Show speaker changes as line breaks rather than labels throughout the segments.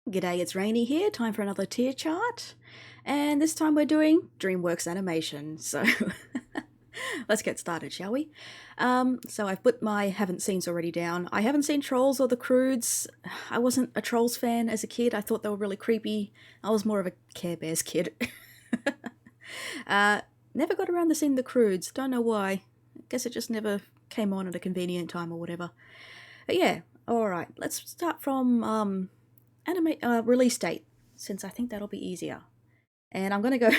G'day, it's Rainy here, time for another tier chart. And this time we're doing Dreamworks animation, so let's get started, shall we? So I've put my haven't seens already down. I haven't seen Trolls or the Croods. I wasn't a Trolls fan as a kid, I thought they were really creepy. I was more of a Care Bears kid. Never got around to seeing the Croods, don't know why. I guess it just never came on at a convenient time or whatever. But yeah, alright, let's start from release date, since I think that'll be easier. And I'm going to go,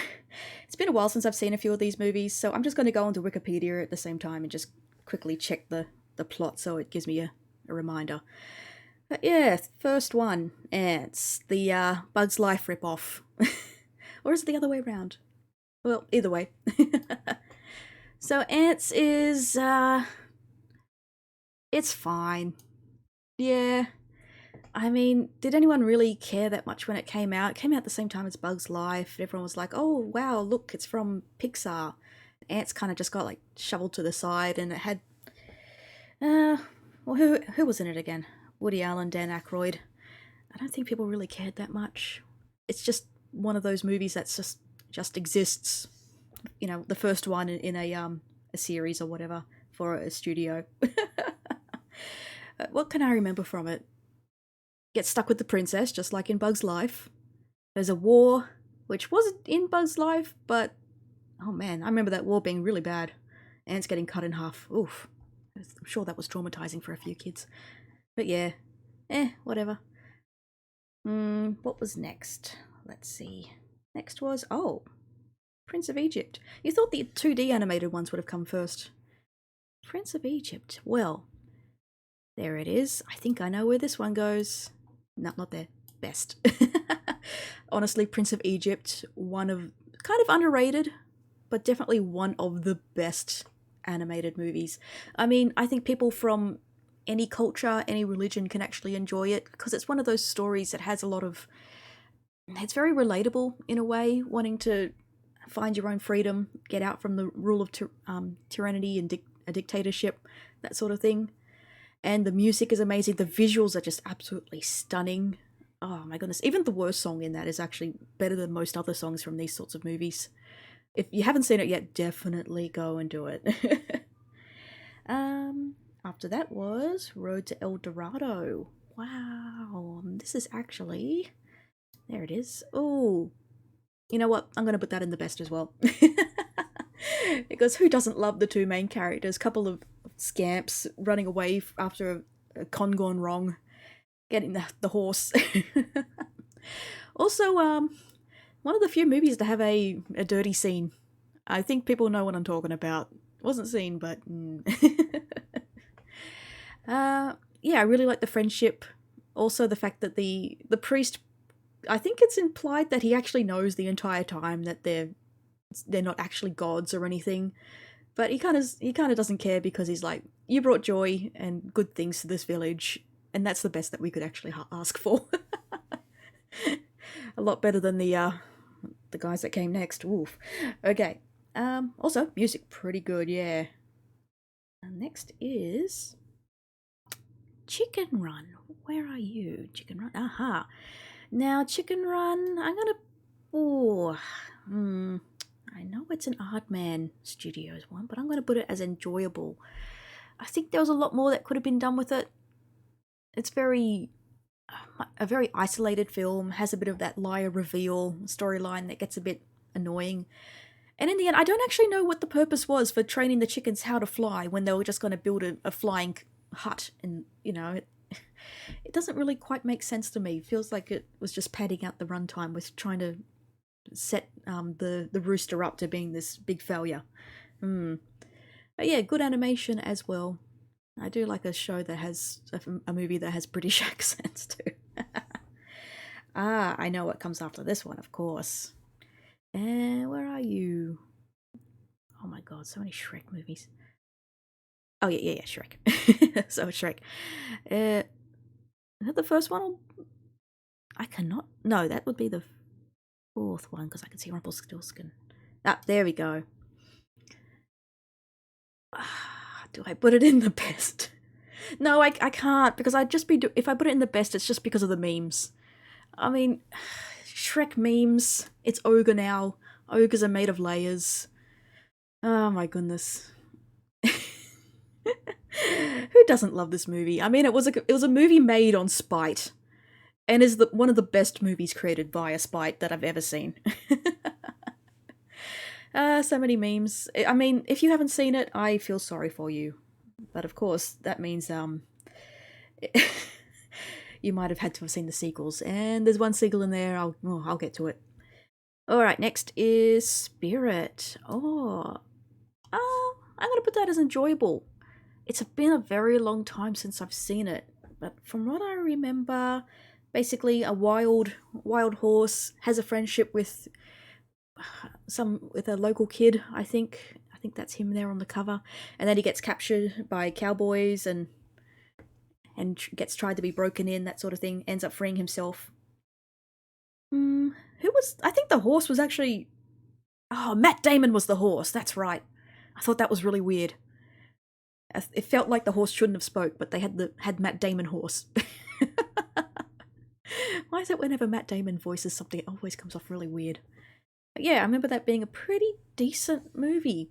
it's been a while since I've seen a few of these movies, so I'm just going to go onto Wikipedia at the same time and just quickly check the plot so it gives me a reminder. But yeah, first one, Ants, the Bug's Life ripoff. Or is it the other way around? Well, either way. So Ants is, it's fine. Yeah. I mean, did anyone really care that much when it came out? It came out at the same time as Bug's Life. Everyone was like, oh, wow, look, it's from Pixar. Ants kind of just got, like, shoveled to the side, and it had... well, who was in it again? Woody Allen, Dan Aykroyd. I don't think people really cared that much. It's just one of those movies that's just exists. You know, the first one in a series or whatever for a studio. What can I remember from it? Get stuck with the princess, just like in Bug's Life. There's a war, which wasn't in Bug's Life, but oh man, I remember that war being really bad. Ants getting cut in half. Oof. I'm sure that was traumatizing for a few kids. But yeah, whatever. What was next? Let's see. Next was, oh, Prince of Egypt. You thought the 2D animated ones would have come first. Prince of Egypt. Well, there it is. I think I know where this one goes. No, not there. Best. Honestly, Prince of Egypt, one of, kind of underrated, but definitely one of the best animated movies. I mean, I think people from any culture, any religion can actually enjoy it, because it's one of those stories that has a lot of, it's very relatable in a way, wanting to find your own freedom, get out from the rule of tyranny and a dictatorship, that sort of thing. And the music is amazing. The visuals are just absolutely stunning. Oh my goodness. Even the worst song in that is actually better than most other songs from these sorts of movies. If you haven't seen it yet, definitely go and do it. After that was Road to El Dorado. Wow. This is actually... There it is. Oh. You know what? I'm going to put that in the best as well. Because who doesn't love the two main characters? Couple of scamps running away after a con gone wrong, getting the horse. Also, one of the few movies to have a dirty scene. I think people know what I'm talking about. Wasn't seen, but yeah, I really like the friendship. Also, the fact that the priest, I think it's implied that he actually knows the entire time that they're not actually gods or anything. But he kind of doesn't care, because he's like, you brought joy and good things to this village, and that's the best that we could actually ask for. A lot better than the guys that came next. Oof. Okay. Also, music pretty good, yeah. And next is Chicken Run. Where are you, Chicken Run? Aha. Now, Chicken Run, I'm gonna... Oh, I know it's an Aardman Studios one, but I'm going to put it as enjoyable. I think there was a lot more that could have been done with it. It's a very isolated film, has a bit of that liar reveal storyline that gets a bit annoying. And in the end, I don't actually know what the purpose was for training the chickens how to fly when they were just going to build a flying hut. And, you know, it doesn't really quite make sense to me. It feels like it was just padding out the runtime with trying to set the rooster up to being this big failure. But yeah, good animation as well. I do like a show that has a movie that has British accents too. I know what comes after this one, of course. And where are you? Oh my god, so many Shrek movies. Oh yeah, Shrek. So Shrek. Is that the first one? I cannot... No, that would be the fourth one, because I can see Rumpelstiltskin. Ah, there we go. Do I put it in the best? No, I can't, because I'd just be... If I put it in the best, it's just because of the memes. I mean, Shrek memes. It's Ogre now. Ogres are made of layers. Oh my goodness. Who doesn't love this movie? I mean, it was a movie made on spite, and is one of the best movies created via spite that I've ever seen. So many memes. I mean, if you haven't seen it, I feel sorry for you. But of course, that means you might have had to have seen the sequels. And there's one sequel in there. I'll get to it. All right, next is Spirit. I'm gonna put that as enjoyable. It's been a very long time since I've seen it, but from what I remember, basically a wild horse has a friendship with a local kid. I think that's him there on the cover, and then he gets captured by cowboys and gets tried to be broken in, that sort of thing. Ends up freeing himself. Who was? I think the horse was actually. Oh, Matt Damon was the horse. That's right. I thought that was really weird. It felt like the horse shouldn't have spoke, but they had Matt Damon horse. Why is it whenever Matt Damon voices something, it always comes off really weird? But yeah, I remember that being a pretty decent movie.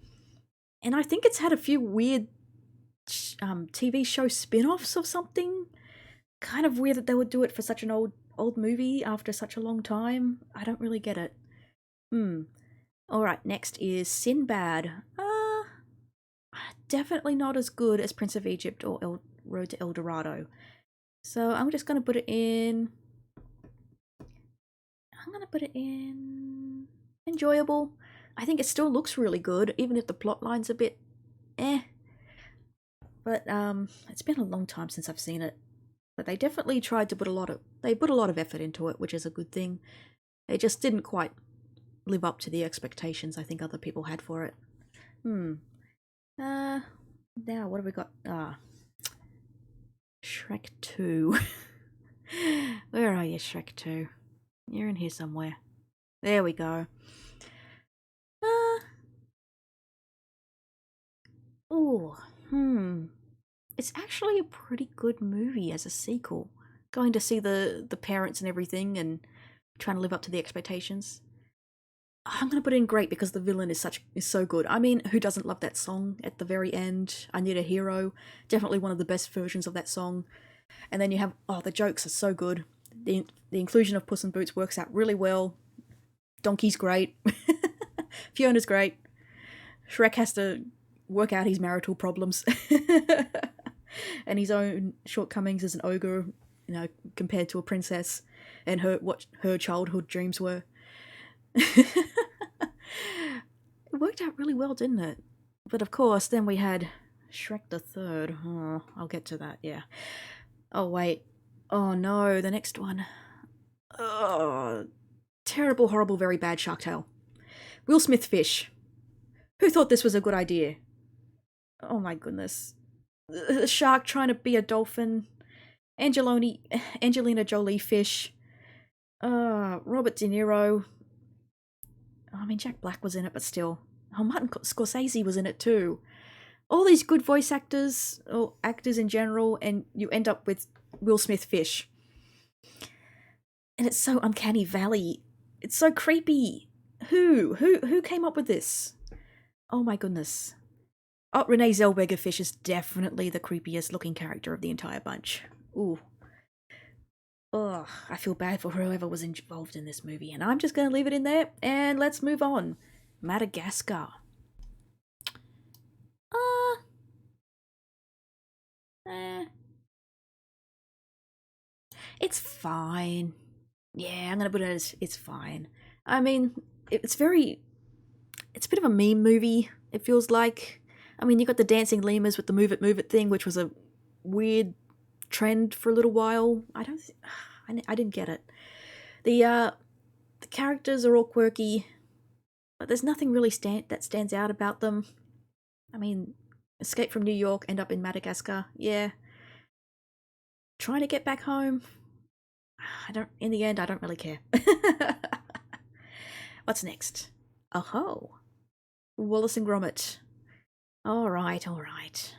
And I think it's had a few weird TV show spin-offs or something. Kind of weird that they would do it for such an old movie after such a long time. I don't really get it. Alright, next is Sinbad. Definitely not as good as Prince of Egypt or Road to El Dorado. So I'm just going to put it in... enjoyable. I think it still looks really good, even if the plot line's a bit But it's been a long time since I've seen it. But they definitely tried to put a lot of effort into it, which is a good thing. It just didn't quite live up to the expectations I think other people had for it. Now what have we got? Shrek 2. Where are you, Shrek 2? You're in here somewhere. There we go. It's actually a pretty good movie as a sequel. Going to see the parents and everything and trying to live up to the expectations. I'm gonna put in great because the villain is so good. I mean, who doesn't love that song at the very end? I Need a Hero. Definitely one of the best versions of that song. And then you have the jokes are so good. The inclusion of Puss in Boots works out really well. Donkey's great. Fiona's great. Shrek has to work out his marital problems and his own shortcomings as an ogre, compared to a princess and what her childhood dreams were. It worked out really well, didn't it? But of course, then we had Shrek the Third. Oh, I'll get to that, yeah. Oh, wait. Oh, no, the next one. Oh, terrible, horrible, very bad Shark Tale. Will Smith fish. Who thought this was a good idea? Oh my goodness. A shark trying to be a dolphin. Angelina Jolie fish. Robert De Niro. I mean, Jack Black was in it, but still. Oh, Martin Scorsese was in it too. All these good voice actors, or actors in general, and you end up with Will Smith fish. And it's so uncanny valley. It's so creepy. Who came up with this? Oh my goodness. Oh, Renee Zellweger fish is definitely the creepiest looking character of the entire bunch. Ooh. Ugh, I feel bad for whoever was involved in this movie, and I'm just going to leave it in there, and let's move on. Madagascar. It's fine. Yeah, I'm going to put it as it's fine. I mean, it's a bit of a meme movie, it feels like. I mean, you got the dancing lemurs with the move it thing, which was a weird trend for a little while. I didn't get it. The characters are all quirky, but there's nothing really that stands out about them. I mean, escape from New York, end up in Madagascar. Yeah. Trying to get back home. In the end, I don't really care. What's next? Oh, Wallace and Gromit. All right.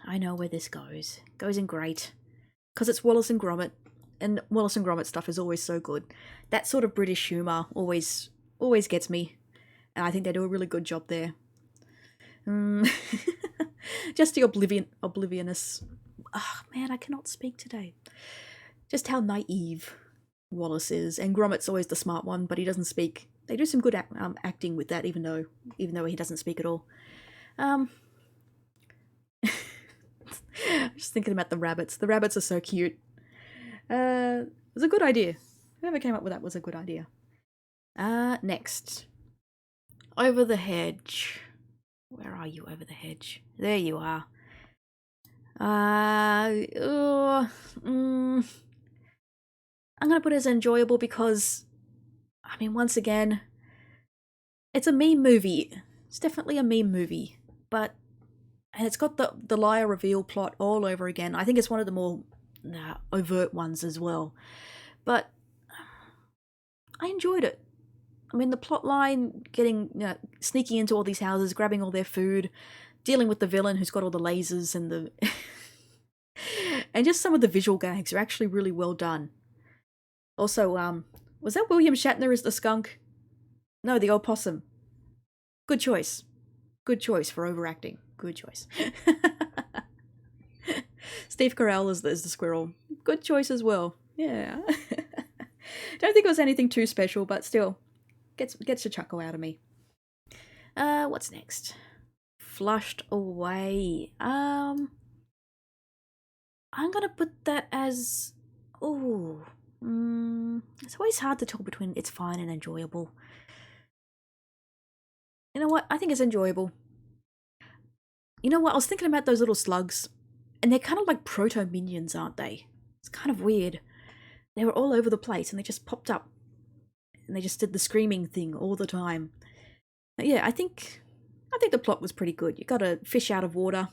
I know where this goes. Goes in great. Because it's Wallace and Gromit. And Wallace and Gromit stuff is always so good. That sort of British humour always gets me. And I think they do a really good job there. Just the oblivionous. Oh, man, I cannot speak today. Just how naive Wallace is. And Gromit's always the smart one, but he doesn't speak. They do some good acting with that, even though he doesn't speak at all. I'm just thinking about the rabbits. The rabbits are so cute. It was a good idea. Whoever came up with that was a good idea. Next. Over the Hedge. Where are you, Over the Hedge? There you are. I'm gonna put it as enjoyable because, I mean, once again, it's a meme movie. It's definitely a meme movie, and it's got the liar reveal plot all over again. I think it's one of the more overt ones as well, but I enjoyed it. I mean, the plot line, sneaking into all these houses, grabbing all their food, dealing with the villain who's got all the lasers and the and just some of the visual gags are actually really well done. Also, was that William Shatner as the skunk? No, the opossum. Good choice. Good choice for overacting. Good choice. Steve Carell is the squirrel. Good choice as well. Yeah. Don't think it was anything too special, but still, gets a chuckle out of me. What's next? Flushed Away. I'm gonna put that as... it's always hard to tell between it's fine and enjoyable. You know what? I think it's enjoyable. You know what? I was thinking about those little slugs, and they're kind of like proto-minions, aren't they? It's kind of weird. They were all over the place, and they just popped up, and they just did the screaming thing all the time. But yeah, I think the plot was pretty good. You got to fish out of water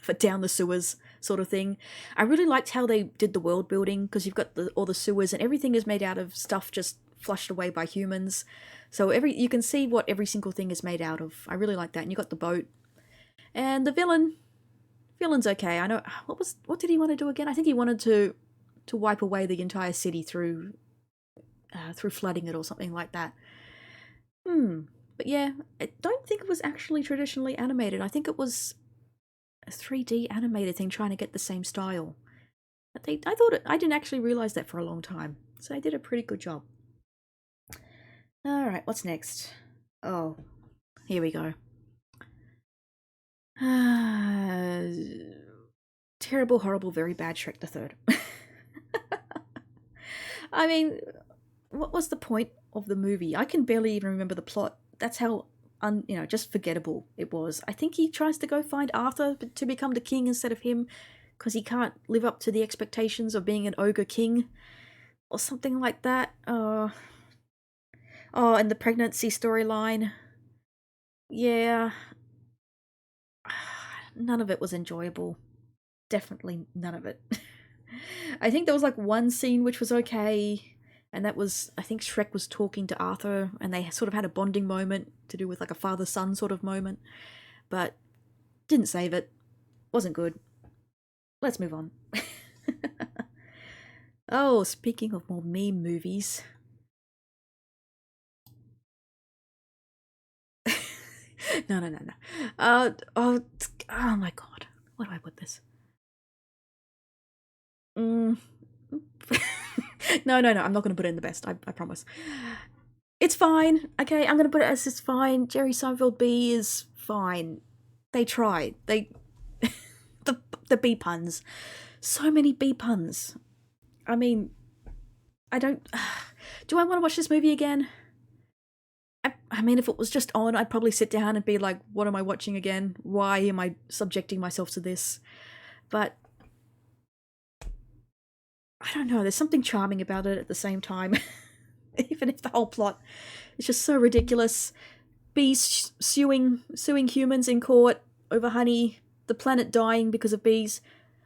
for down the sewers sort of thing. I really liked how they did the world building, because you've got all the sewers, and everything is made out of stuff just flushed away by humans. So you can see what every single thing is made out of. I really like that. And you got the boat. And the villain's okay. I know, what did he want to do again? I think he wanted to wipe away the entire city through flooding it or something like that. But yeah, I don't think it was actually traditionally animated. I think it was a 3D animated thing trying to get the same style. I didn't actually realize that for a long time. So they did a pretty good job. Alright, what's next? Oh, here we go. Terrible, horrible, very bad Shrek the Third. I mean, what was the point of the movie? I can barely even remember the plot. That's how just forgettable it was. I think he tries to go find Arthur to become the king instead of him, because he can't live up to the expectations of being an ogre king, or something like that. And the pregnancy storyline. Yeah. None of it was enjoyable. Definitely none of it. I think there was like one scene which was okay, and that was, I think Shrek was talking to Arthur, and they sort of had a bonding moment to do with like a father-son sort of moment, but didn't save it. Wasn't good. Let's move on. Oh, speaking of more meme movies. No. Oh my god. Where do I put this? No, I'm not going to put it in the best. I promise. It's fine. Okay, I'm going to put it as it's fine. Jerry Seinfeld B is fine. They tried. The B puns. So many B puns. I mean, I don't... Do I want to watch this movie again? I mean, if it was just on, I'd probably sit down and be like, what am I watching again? Why am I subjecting myself to this? But I don't know, there's something charming about it at the same time. Even if the whole plot is just so ridiculous. Bees suing humans in court over honey, the planet dying because of bees.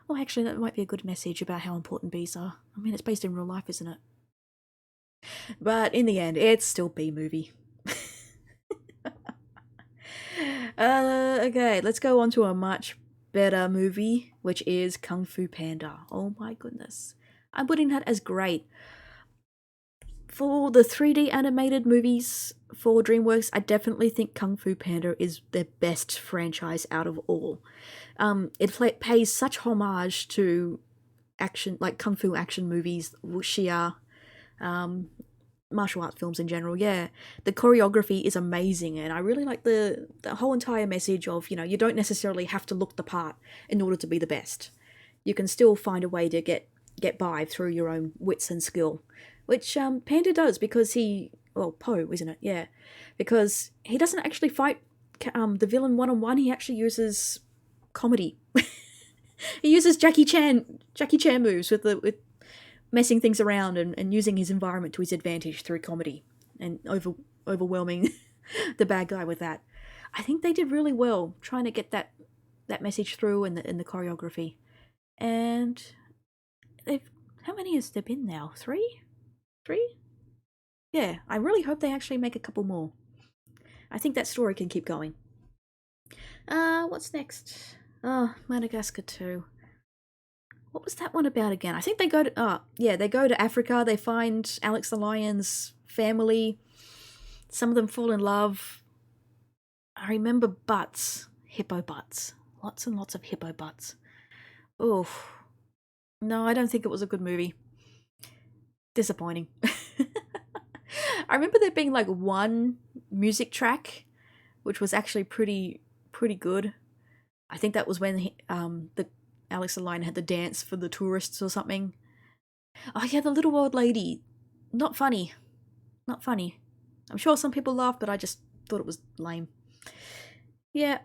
Well, actually, that might be a good message about how important bees are. I mean, it's based in real life, isn't it? But in the end, it's still B-movie. Okay, let's go on to a much better movie, which is Kung Fu Panda. Oh my goodness. I'm putting that as great. For the 3D animated movies for DreamWorks, I definitely think Kung Fu Panda is their best franchise out of all. It pays such homage to action, like kung fu action movies, wuxia, martial arts films in general. Yeah, the choreography is amazing, and I really like the whole entire message of, you don't necessarily have to look the part in order to be the best. You can still find a way to get by through your own wits and skill, which Panda does because Po, isn't it? Yeah, because he doesn't actually fight the villain one on one. He actually uses comedy. He uses Jackie Chan moves with messing things around and using his environment to his advantage through comedy and overwhelming the bad guy with that. I think they did really well trying to get that message through in the choreography. And how many has there been now? Three? Yeah, I really hope they actually make a couple more. I think that story can keep going. What's next? Oh, Madagascar 2. What was that one about again? I think they go to they go to Africa, they find Alex the Lion's family. Some of them fall in love. I remember butts. Hippo butts. Lots and lots of hippo butts. Oof. No, I don't think it was a good movie. Disappointing. I remember there being like one music track, which was actually pretty good. I think that was when the Alex the Lion had the dance for the tourists or something. Oh yeah, the little old lady. Not funny. Not funny. I'm sure some people laughed, but I just thought it was lame. Yeah.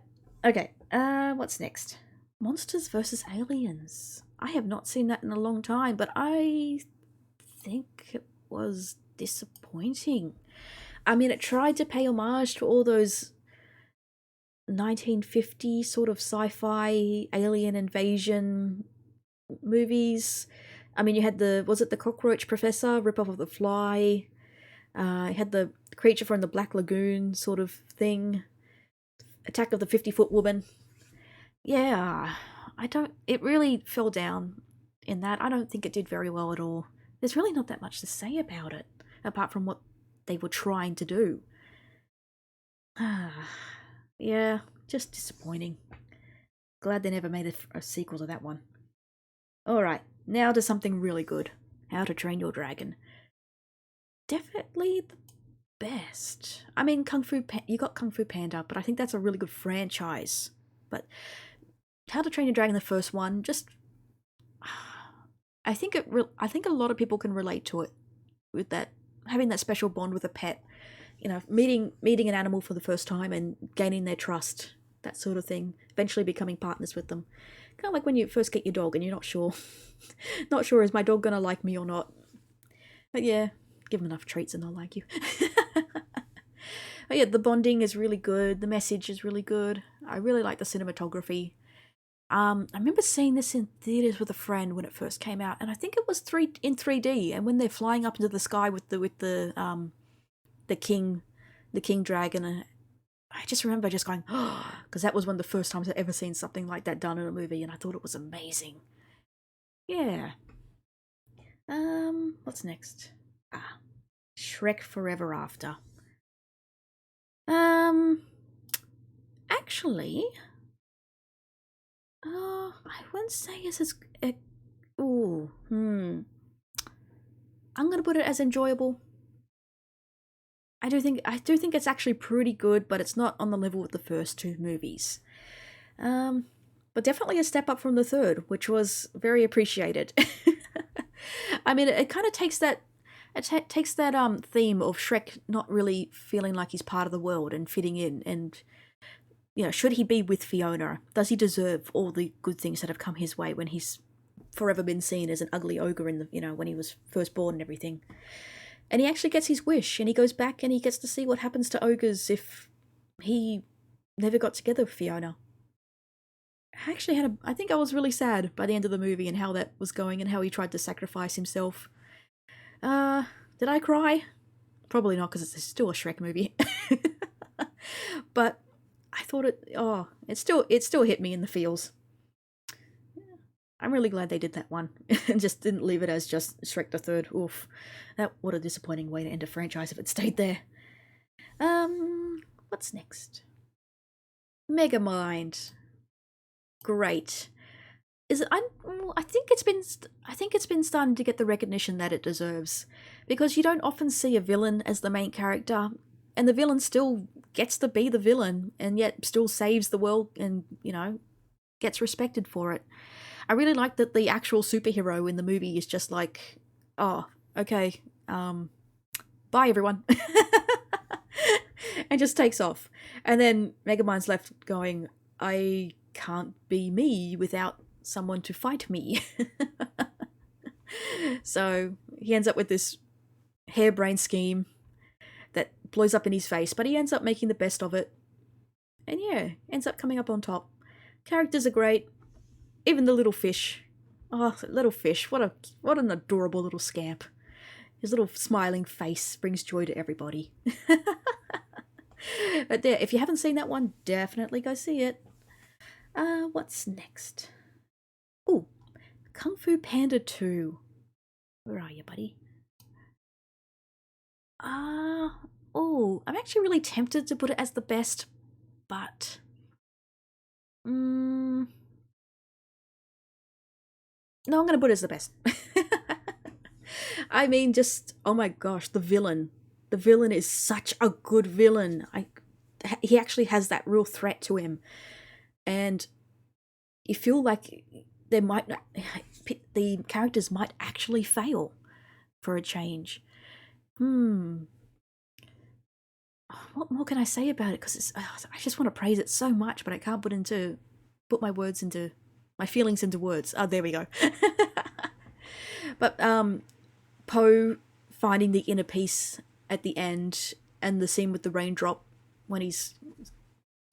Okay. What's next? Monsters vs. Aliens. I have not seen that in a long time, but I think it was disappointing. I mean, it tried to pay homage to all those 1950 sort of sci-fi alien invasion movies. I mean, you had was it the Cockroach Professor, ripoff of The Fly? You had the creature from the Black Lagoon sort of thing. Attack of the 50-Foot Woman. Yeah, it really fell down in that. I don't think it did very well at all. There's really not that much to say about it, apart from what they were trying to do. Yeah, just disappointing. Glad they never made a sequel to that one. Alright, now to something really good. How to Train Your Dragon. Definitely the best. I mean, you got Kung Fu Panda, but I think that's a really good franchise. But How to Train Your Dragon, the first one, just I think a lot of people can relate to it with that, having that special bond with a pet. Meeting an animal for the first time and gaining their trust, that sort of thing. Eventually becoming partners with them. Kind of like when you first get your dog and you're not sure, is my dog gonna like me or not? But yeah, give them enough treats and they'll like you. But yeah, the bonding is really good. The message is really good. I really like the cinematography. I remember seeing this in theaters with a friend when it first came out, and I think it was in 3D. And when they're flying up into the sky with the king dragon, and I just remember just going, oh, because that was one of the first times I'd ever seen something like that done in a movie, and I thought it was amazing. Yeah. What's next? Shrek Forever After. Actually, I wouldn't say it's as. I'm gonna put it as enjoyable. I do think it's actually pretty good, but it's not on the level with the first two movies. But definitely a step up from the third, which was very appreciated. I mean, it kind of takes that theme of Shrek not really feeling like he's part of the world and fitting in, and should he be with Fiona? Does he deserve all the good things that have come his way when he's forever been seen as an ugly ogre in when he was first born and everything? And he actually gets his wish, and he goes back and he gets to see what happens to ogres if he never got together with Fiona. I think I was really sad by the end of the movie and how that was going and how he tried to sacrifice himself. Did I cry? Probably not, because it's still a Shrek movie. But I thought it still hit me in the feels. I'm really glad they did that one and just didn't leave it as just Shrek the Third. Oof. What a disappointing way to end a franchise if it stayed there. What's next? Megamind. Great. Is it? I think it's been starting to get the recognition that it deserves, because you don't often see a villain as the main character, and the villain still gets to be the villain, and yet still saves the world, and gets respected for it. I really like that the actual superhero in the movie is just like, oh, okay, bye everyone, and just takes off, and then Megamind's left going, I can't be me without someone to fight me. So he ends up with this harebrained scheme that blows up in his face, but he ends up making the best of it, and yeah, ends up coming up on top. Characters are great, even the little fish. Oh, little fish, what an adorable little scamp. His little smiling face brings joy to everybody. But there, if you haven't seen that one, definitely go see it. What's next? Ooh, Kung Fu Panda 2. Where are you, buddy? I'm actually really tempted to put it as the best, but no, I'm gonna put it as the best. I mean, just, oh my gosh, the villain. The villain is such a good villain. He actually has that real threat to him, and you feel like the characters might actually fail for a change. What more can I say about it? Because I just want to praise it so much, but I can't put my feelings into words. Oh, there we go. But Poe finding the inner peace at the end, and the scene with the raindrop when he's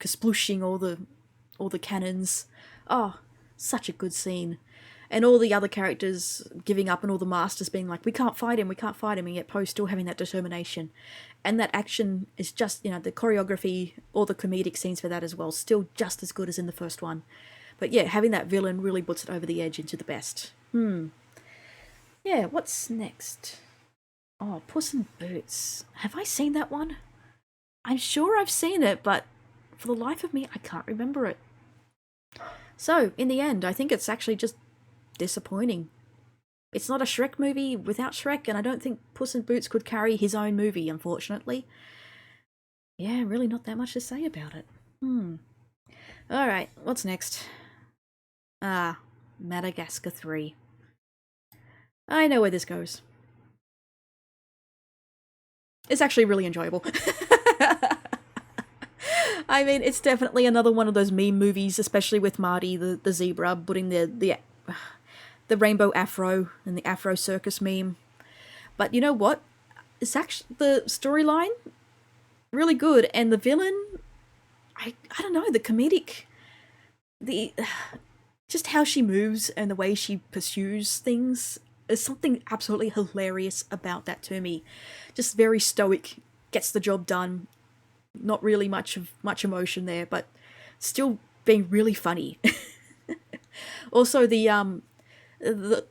kasplooshing all the cannons. Oh, such a good scene. And all the other characters giving up, and all the masters being like, we can't fight him, and yet Poe still having that determination. And that action is just, the choreography, all the comedic scenes for that as well, still just as good as in the first one. But yeah, having that villain really puts it over the edge into the best. Yeah, what's next? Oh, Puss in Boots. Have I seen that one? I'm sure I've seen it, but for the life of me, I can't remember it. So, in the end, I think it's actually just disappointing. It's not a Shrek movie without Shrek, and I don't think Puss in Boots could carry his own movie, unfortunately. Yeah, really not that much to say about it. Alright, what's next? Madagascar 3. I know where this goes. It's actually really enjoyable. I mean, it's definitely another one of those meme movies, especially with Marty, the zebra, putting the rainbow afro and the afro circus meme. But you know what? It's actually the storyline really good, and the villain, I don't know, the comedic, just how she moves and the way she pursues things. There's something absolutely hilarious about that to me. Just very stoic, gets the job done. Not really much emotion there, but still being really funny. Also, the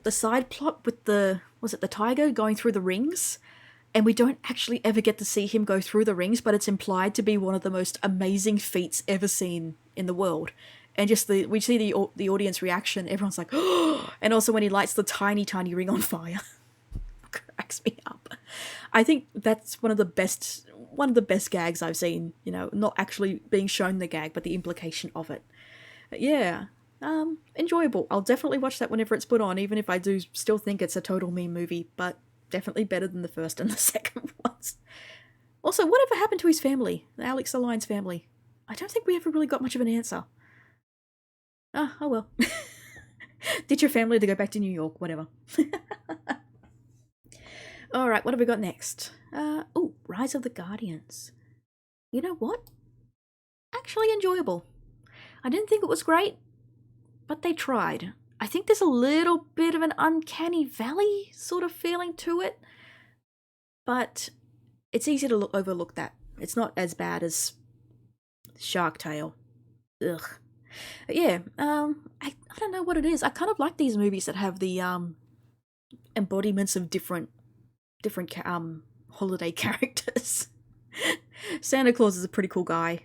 side plot with the tiger going through the rings, and we don't actually ever get to see him go through the rings, but it's implied to be one of the most amazing feats ever seen in the world. And just we see the audience reaction. Everyone's like, oh! And also when he lights the tiny ring on fire, cracks me up. I think that's one of the best gags I've seen. Not actually being shown the gag, but the implication of it. But yeah, enjoyable. I'll definitely watch that whenever it's put on, even if I do still think it's a total meme movie. But definitely better than the first and the second ones. Also, whatever happened to his family, Alex the Lion's family? I don't think we ever really got much of an answer. Oh well. Did your family to go back to New York, whatever. Alright, what have we got next? Rise of the Guardians. You know what? Actually enjoyable. I didn't think it was great, but they tried. I think there's a little bit of an uncanny valley sort of feeling to it, but it's easy to overlook that. It's not as bad as Shark Tale. Ugh. But yeah, I don't know what it is. I kind of like these movies that have the embodiments of different holiday characters. Santa Claus is a pretty cool guy.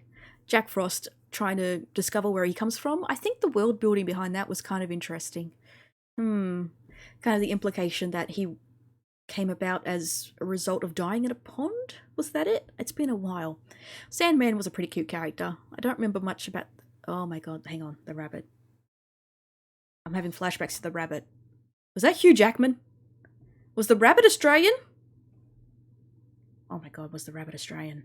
Jack Frost trying to discover where he comes from. I think the world building behind that was kind of interesting. Kind of the implication that he came about as a result of dying in a pond? Was that it? It's been a while. Sandman was a pretty cute character. I don't remember much about... Oh my god, hang on, the rabbit. I'm having flashbacks to the rabbit. Was that Hugh Jackman? Was the rabbit Australian? Oh my god, was the rabbit Australian?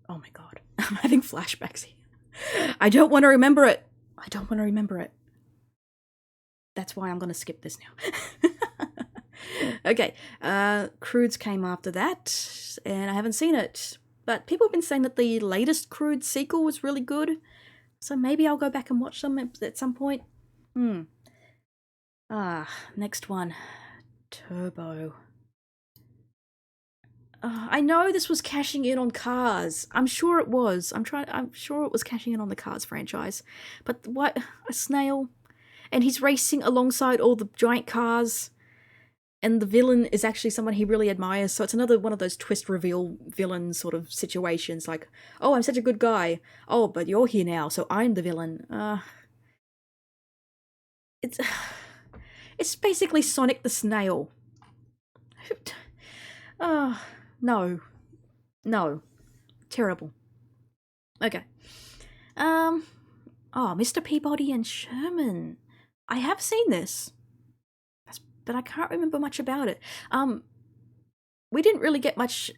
Oh my god, I'm having flashbacks here. I don't want to remember it. I don't want to remember it. That's why I'm going to skip this now. Okay, Croods came after that, and I haven't seen it. But people have been saying that the latest Croods sequel was really good, so maybe I'll go back and watch them at some point. Next one. Turbo. I know this was cashing in on Cars. I'm sure it was. I'm sure it was cashing in on the Cars franchise. But what? A snail? And he's racing alongside all the giant cars. And the villain is actually someone he really admires. So it's another one of those twist reveal villain sort of situations. Like, oh, I'm such a good guy. Oh, but you're here now, so I'm the villain. It's basically Sonic the Snail. No. Terrible. Okay. Mr. Peabody and Sherman. I have seen this, but I can't remember much about it. We didn't really get much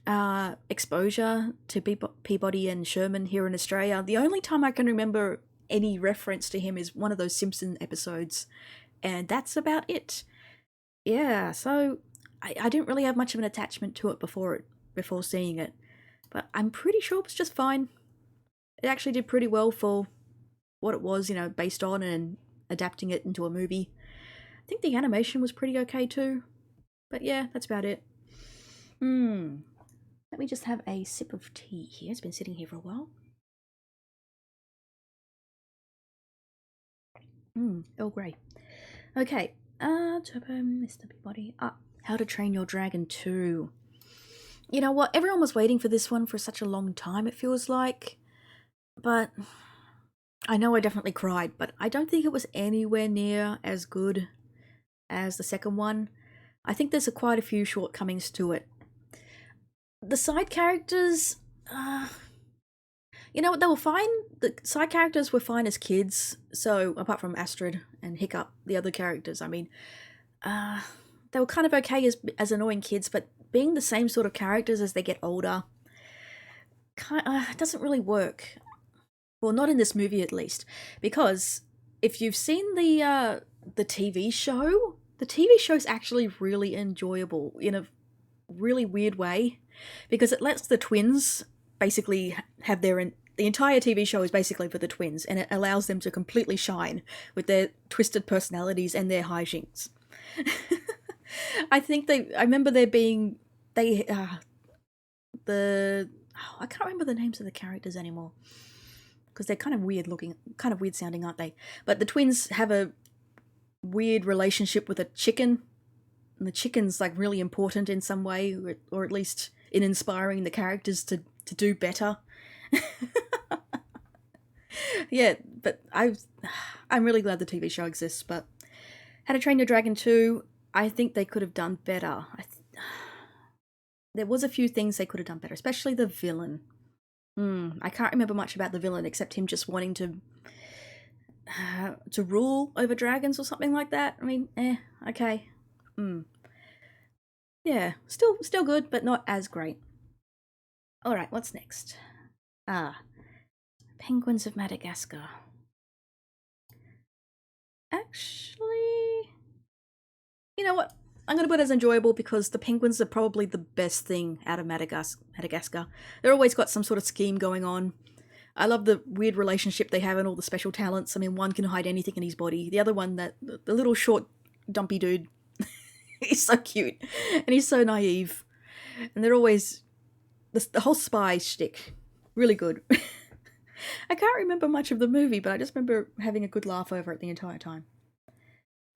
exposure to Peabody and Sherman here in Australia. The only time I can remember any reference to him is one of those Simpson episodes, and that's about it. Yeah, so I didn't really have much of an attachment to it before seeing it, but I'm pretty sure it was just fine. It actually did pretty well for what it was, based on, and adapting it into a movie. I think the animation was pretty okay too. But yeah, that's about it. Let me just have a sip of tea here. It's been sitting here for a while. Earl Grey. Okay. Turbo, Mr. Peabody. How to Train Your Dragon 2. You know what? Everyone was waiting for this one for such a long time, it feels like. But I know I definitely cried, but I don't think it was anywhere near as good as the second one. I think there's quite a few shortcomings to it. The side characters, you know what, they were fine. The side characters were fine as kids, so apart from Astrid and Hiccup, the other characters, I mean, they were kind of okay as annoying kids, but being the same sort of characters as they get older, doesn't really work. Well, not in this movie at least, because if you've seen the TV show, the TV show's actually really enjoyable in a really weird way, because it lets the twins basically have the entire TV show is basically for the twins, and it allows them to completely shine with their twisted personalities and their hijinks. I remember there being, I can't remember the names of the characters anymore, because they're kind of weird looking, kind of weird sounding, aren't they? But the twins have a weird relationship with a chicken, and the chicken's like really important in some way, or at least in inspiring the characters to do better. Yeah, but I'm really glad the TV show exists, but How to Train Your Dragon 2, I think they could have done better. There was a few things they could have done better, especially the villain. I can't remember much about the villain except him just wanting to rule over dragons or something like that. I mean, okay. Yeah, still good, but not as great. Alright, what's next? Penguins of Madagascar. Actually, you know what? I'm going to put it as enjoyable because the penguins are probably the best thing out of Madagascar. They're always got some sort of scheme going on. I love the weird relationship they have and all the special talents. I mean, one can hide anything in his body. The other one, the little short, dumpy dude, he's so cute. And he's so naive. And they're always... The whole spy shtick Really good. I can't remember much of the movie, but I just remember having a good laugh over it the entire time.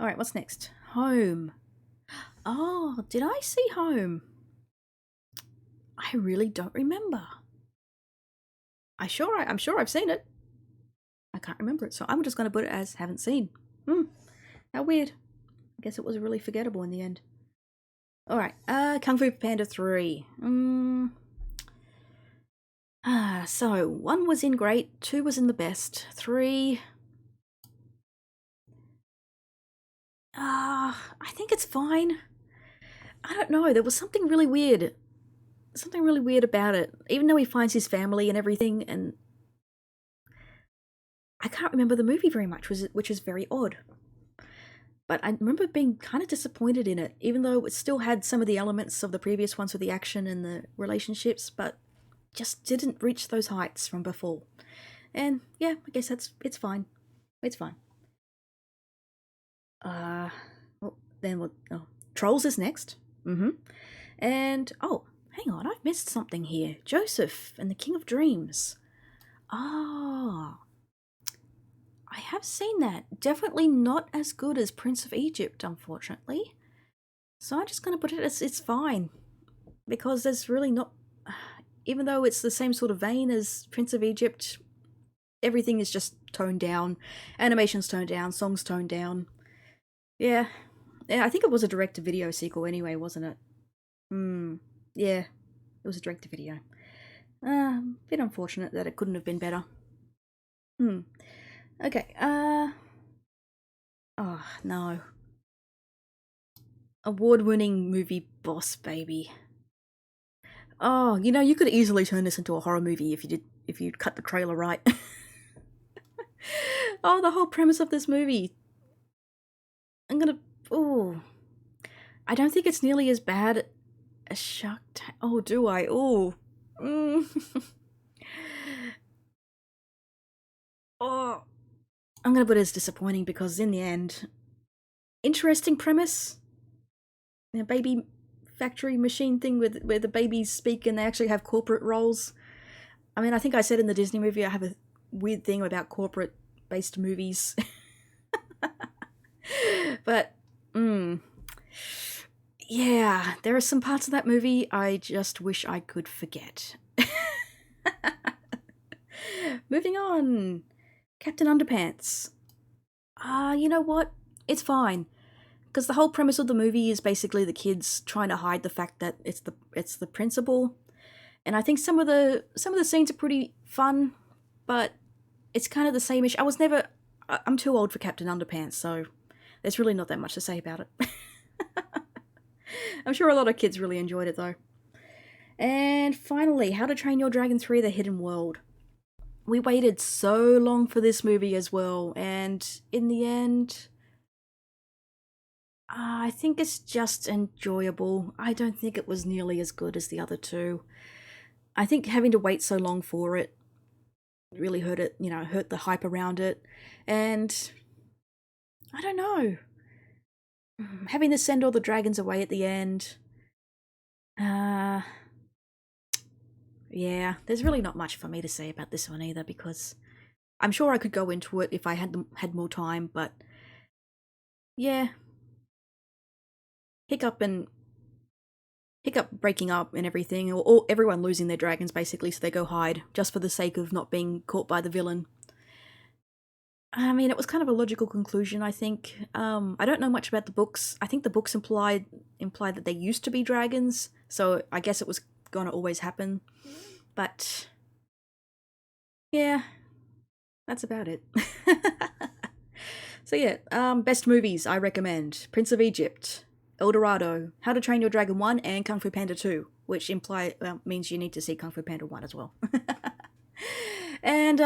Alright, what's next? Home. Oh, did I see Home? I really don't remember. I'm sure I've seen it. I can't remember it, so I'm just going to put it as haven't seen. How weird. I guess it was really forgettable in the end. Alright, Kung Fu Panda 3. So 1 was in great, 2 was in the best, 3... I think it's fine. I don't know, there was something really weird. Something really weird about it. Even though he finds his family and everything, and I can't remember the movie very much, which is very odd. But I remember being kind of disappointed in it, even though it still had some of the elements of the previous ones with the action and the relationships, but just didn't reach those heights from before. And yeah, I guess it's fine. It's fine. Well, then what? Oh, Trolls is next. And oh, hang on, I've missed something here. Joseph and the King of Dreams. Ah. I have seen that. Definitely not as good as Prince of Egypt, unfortunately. So I'm just going to put it as it's fine. Because there's really not... Even though it's the same sort of vein as Prince of Egypt, everything is just toned down. Animation's toned down, songs toned down. Yeah, I think it was a direct-to-video sequel anyway, wasn't it? Yeah, it was a direct-to-video. Bit unfortunate that it couldn't have been better. Okay, oh, no. Award-winning movie Boss Baby. Oh, you know, you could easily turn this into a horror movie if you'd cut the trailer right. Oh, the whole premise of this movie. I don't think it's nearly as bad as Shark Tank. Oh, do I? Oh. Oh. I'm gonna put it as disappointing because in the end, interesting premise. A baby factory machine thing where the babies speak and they actually have corporate roles. I mean, I think I said in the Disney movie I have a weird thing about corporate-based movies. But, yeah, there are some parts of that movie I just wish I could forget. Moving on. Captain Underpants. You know what? It's fine. Because the whole premise of the movie is basically the kids trying to hide the fact that it's the principal. And I think some of the scenes are pretty fun, but it's kind of the same issue. I'm too old for Captain Underpants, so there's really not that much to say about it. I'm sure a lot of kids really enjoyed it though. And finally, How to Train Your Dragon 3: The Hidden World. We waited so long for this movie as well, and in the end, I think it's just enjoyable. I don't think it was nearly as good as the other two. I think having to wait so long for it really hurt it, hurt the hype around it. And I don't know. Having to send all the dragons away at the end. Yeah, there's really not much for me to say about this one either, because I'm sure I could go into it if I had more time, but yeah. Hiccup breaking up and everything, or everyone losing their dragons basically, so they go hide, just for the sake of not being caught by the villain. I mean, it was kind of a logical conclusion, I think. I don't know much about the books. I think the books implied that they used to be dragons, so I guess it was gonna always happen. But yeah, that's about it. So yeah, best movies I recommend: Prince of Egypt, Dorado, How to Train Your Dragon 1, and Kung Fu Panda 2, which means you need to see Kung Fu Panda 1 as well. And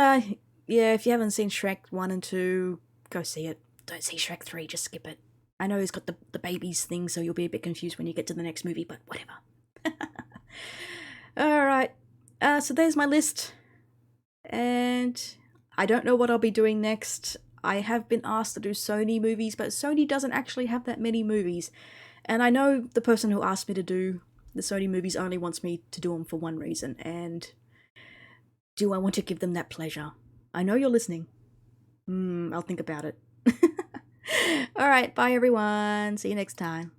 yeah, if you haven't seen Shrek 1 and 2, go see it. Don't see Shrek 3, just skip it. I know he's got the babies thing, so you'll be a bit confused when you get to the next movie, but whatever. Alright, so there's my list. And I don't know what I'll be doing next. I have been asked to do Sony movies, but Sony doesn't actually have that many movies. And I know the person who asked me to do the Sony movies only wants me to do them for one reason, and Do I want to give them that pleasure? I know you're listening. I'll think about it. All right, bye everyone. See you next time.